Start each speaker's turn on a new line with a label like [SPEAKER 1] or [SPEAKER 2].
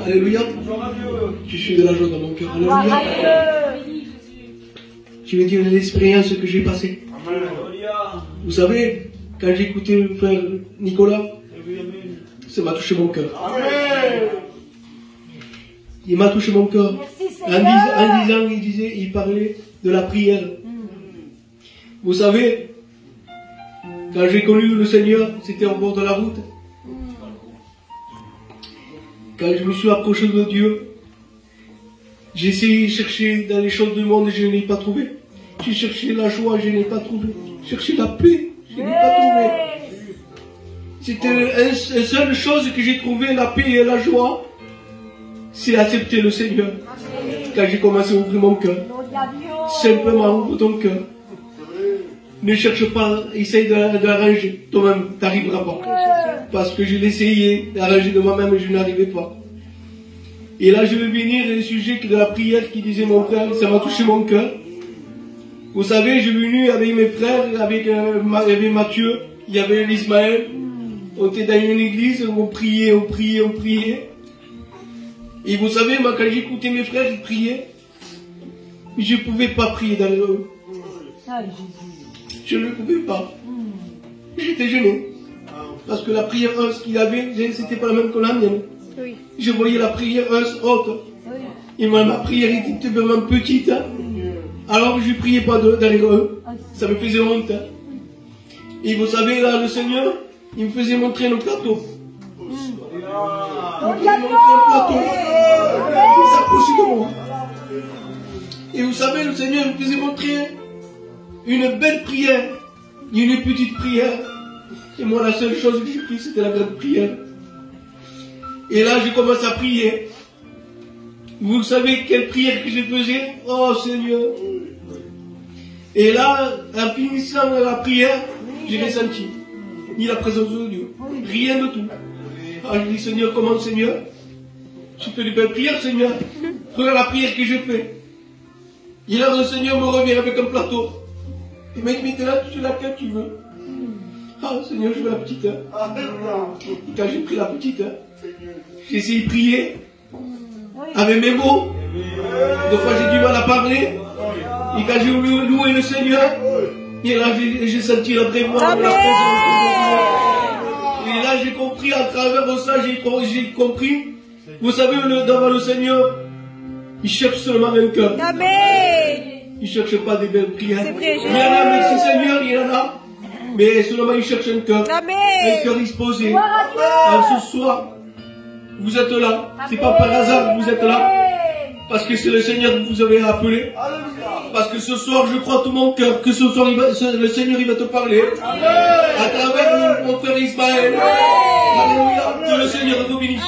[SPEAKER 1] Alléluia. Je suis de la joie dans mon cœur. Alléluia. Je vais dire l'expérience que j'ai passée. Vous savez, quand j'ai écouté le frère Nicolas, ça m'a touché mon cœur. Il m'a touché mon cœur. En disant, il parlait de la prière. Vous savez, quand j'ai connu le Seigneur, c'était au bord de la route. Quand je me suis approché de Dieu, j'ai essayé de chercher dans les choses du monde et je ne l'ai pas trouvé. J'ai cherché la joie, je ne l'ai pas trouvé. J'ai cherché la paix, je ne l'ai pas trouvé. C'était la seule chose que j'ai trouvé, la paix et la joie, c'est accepter le Seigneur. Quand j'ai commencé à ouvrir mon cœur, simplement ouvre ton cœur. Ne cherche pas, essaye d'arranger. Toi-même, tu n'arriveras pas. Parce que je l'ai essayé d'arranger de moi-même et je n'arrivais pas. Et là, je vais venir au sujet de la prière qui disait mon frère, ça m'a touché mon cœur. Vous savez, je suis venu avec mes frères, il y avait Mathieu, il y avait Ismaël. On était dans une église, on priait. Et vous savez, moi, quand j'écoutais mes frères, ils priaient, je ne pouvais pas prier dans le... Je ne pouvais pas. J'étais gêné. Parce que la prière ce qu'il avait, c'était pas la même que la mienne. Oui. Je voyais la prière haute. Oui. Et moi, ma prière était vraiment petite. Hein. Alors je ne priais pas derrière eux. Ça me faisait honte. Hein. Et vous savez, là, le Seigneur, il me faisait montrer le plateau. Il me faisait montrer le plateau. Il s'approchait de moi. Et vous savez, le Seigneur me faisait montrer une belle prière, une petite prière. Et moi, la seule chose que j'ai pris, c'était la grande prière. Et là, j'ai commencé à prier. Vous savez quelle prière que je faisais? Oh Seigneur. Et là, en finissant la prière, j'ai ressenti ni la présence de Dieu, rien de tout. Ah, je dis Seigneur, comment Seigneur? Je fais de belles prières, Seigneur. Regarde la prière que je fais. Et là, le Seigneur me revient avec un plateau. Il m'a dit, mais là, tu fais laquelle tu veux. Ah, Seigneur, je veux la petite. Hein. Et quand j'ai pris la petite, hein, j'ai essayé de prier avec mes mots. Des fois, j'ai du mal à parler. Et quand j'ai loué le Seigneur, et là, j'ai senti la présence de Dieu. Et là, j'ai compris, à travers ça, j'ai compris. Vous savez, devant le Seigneur, il cherche seulement un cœur. Il ne cherche pas des belles prières. Il y en a, merci Seigneur, il y en a. Mais seulement il cherche un cœur. Un cœur disposé. Ce soir, vous êtes là. C'est pas par hasard que vous êtes là. Parce que c'est le Seigneur que vous avez appelé. Parce que ce soir, je crois tout mon cœur que ce soir, le Seigneur il va te parler. À travers mon frère Ismaël. Alléluia. Que le Seigneur vous bénisse.